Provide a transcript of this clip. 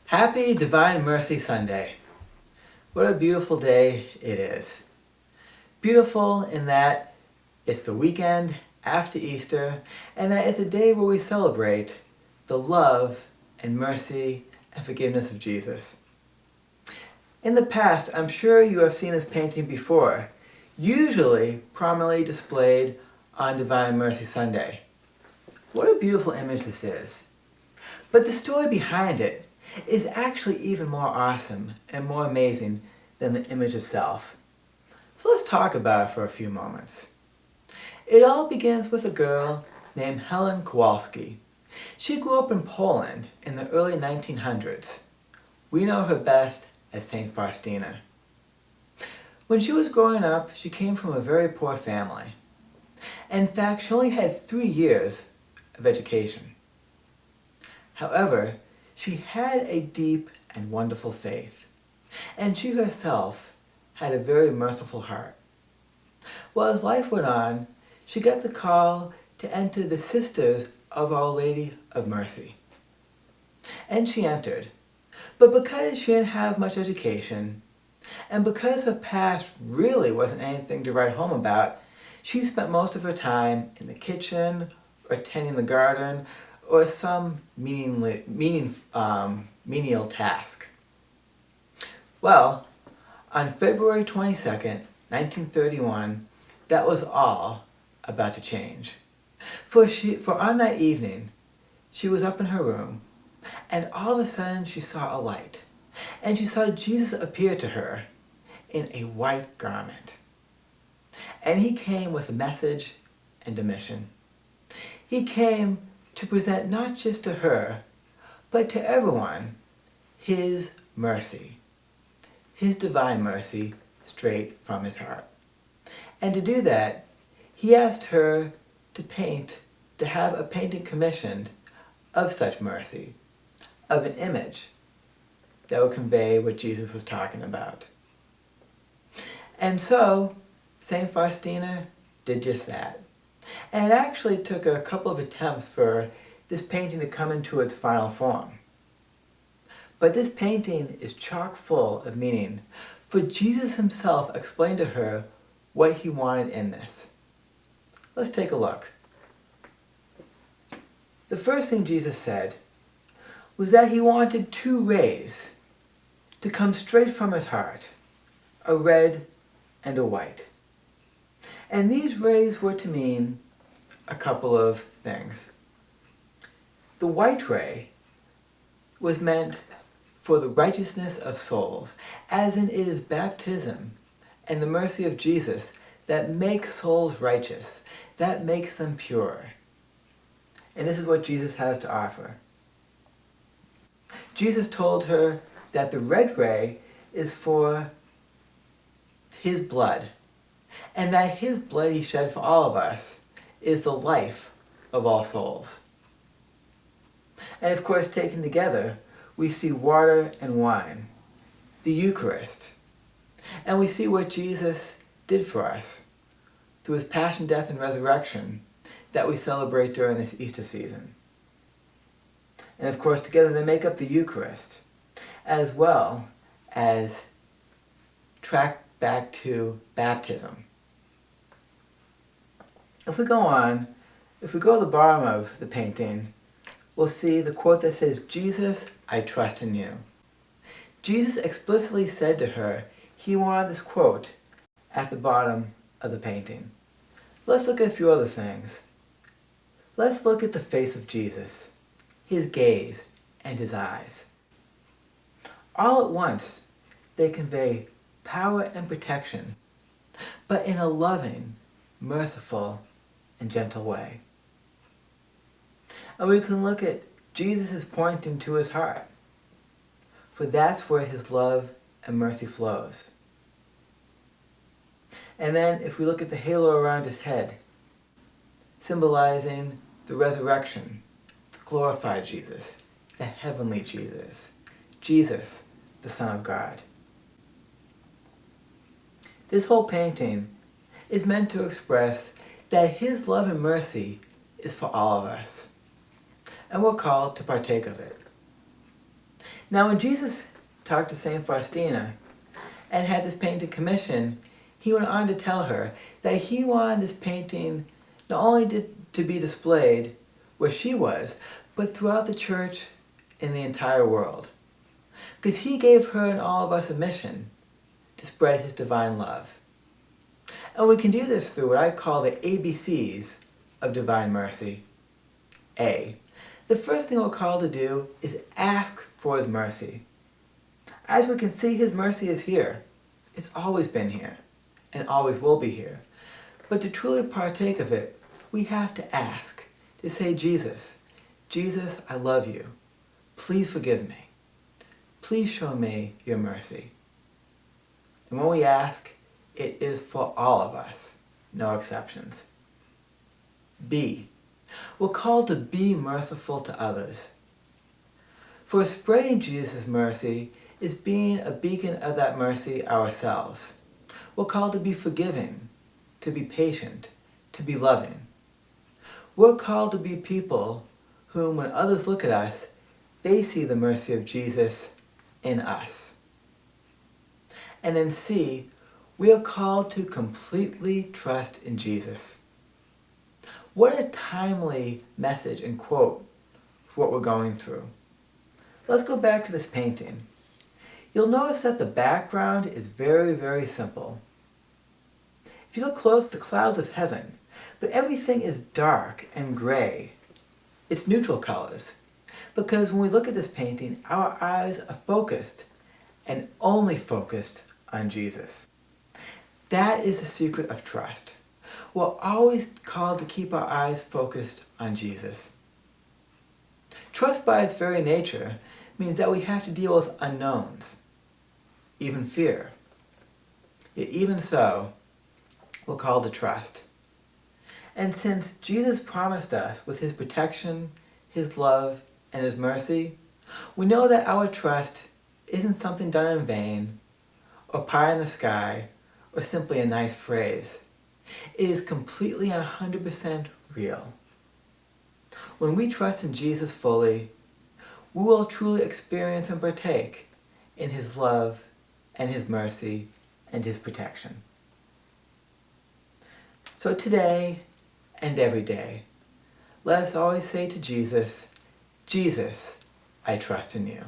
Happy Divine Mercy Sunday. What a beautiful day it is. Beautiful in that it's the weekend after Easter and that it's a day where we celebrate the love and mercy and forgiveness of Jesus. In the past, I'm sure you have seen this painting before, usually prominently displayed on Divine Mercy Sunday. What a beautiful image this is. But the story behind it is actually even more awesome and more amazing than the image itself. So let's talk about it for a few moments. It all begins with a girl named Helen Kowalski. She grew up in Poland in the early 1900s. We know her best as Saint Faustina. When she was growing up, she came from a very poor family. In fact, she only had 3 years of education. However, she had a deep and wonderful faith, and she herself had a very merciful heart. Well, as life went on, she got the call to enter the Sisters of Our Lady of Mercy. And she entered. But because she didn't have much education, and because her past really wasn't anything to write home about, she spent most of her time in the kitchen, or tending the garden, or some menial task. Well, on February 22nd, 1931, that was all about to change. For on that evening, she was up in her room, and all of a sudden she saw a light, and she saw Jesus appear to her in a white garment. And he came with a message and a mission. He came to present not just to her, but to everyone, his mercy, his divine mercy straight from his heart. And to do that, he asked her to have a painting commissioned of such mercy, of an image that would convey what Jesus was talking about. And so, St. Faustina did just that. And it actually took a couple of attempts for this painting to come into its final form. But this painting is chock full of meaning, for Jesus himself explained to her what he wanted in this. Let's take a look. The first thing Jesus said was that he wanted 2 rays to come straight from his heart, a red and a white. And these rays were to mean a couple of things. The white ray was meant for the righteousness of souls, as in it is baptism and the mercy of Jesus that makes souls righteous, that makes them pure. And this is what Jesus has to offer. Jesus told her that the red ray is for his blood, and that his blood he shed for all of us is the life of all souls. And of course, taken together, we see water and wine, the Eucharist, and we see what Jesus did for us through his passion, death, and resurrection that we celebrate during this Easter season. And of course, together they make up the Eucharist, as well as track back to baptism. If we go to the bottom of the painting, we'll see the quote that says, "Jesus, I trust in you." Jesus explicitly said to her he wanted this quote at the bottom of the painting. Let's look at a few other things. Let's look at the face of Jesus, his gaze, and his eyes. All at once, they convey power and protection, but in a loving, merciful, and gentle way. And we can look at Jesus is pointing to his heart, for that's where his love and mercy flows. And then if we look at the halo around his head, symbolizing the resurrection, the glorified Jesus, the heavenly Jesus, Jesus, the Son of God. This whole painting is meant to express that his love and mercy is for all of us, and we're called to partake of it. Now when Jesus talked to St. Faustina and had this painting commissioned, he went on to tell her that he wanted this painting not only to be displayed where she was, but throughout the church in the entire world. Because he gave her and all of us a mission to spread his divine love. And we can do this through what I call the ABCs of divine mercy. A. The first thing we're called to do is ask for his mercy. As we can see, his mercy is here. It's always been here, and always will be here. But to truly partake of it, we have to ask, to say, Jesus, I love you. Please forgive me. Please show me your mercy. And when we ask, it is for all of us, no exceptions. B. We're called to be merciful to others. For spreading Jesus' mercy is being a beacon of that mercy ourselves. We're called to be forgiving, to be patient, to be loving. We're called to be people whom, when others look at us, they see the mercy of Jesus in us. And then C, we are called to completely trust in Jesus. What a timely message and quote for what we're going through. Let's go back to this painting. You'll notice that the background is very, very simple. If you look close, the clouds of heaven, but everything is dark and gray. It's neutral colors. Because when we look at this painting, our eyes are focused and only focused on Jesus. That is the secret of trust. We're always called to keep our eyes focused on Jesus. Trust by its very nature means that we have to deal with unknowns, even fear. Yet even so, we're called to trust. And since Jesus promised us with his protection, his love, and his mercy, we know that our trust isn't something done in vain, or pie in the sky, or simply a nice phrase. It is completely and 100% real. When we trust in Jesus fully, we will truly experience and partake in his love and his mercy and his protection. So today and every day, let us always say to Jesus, Jesus, I trust in you.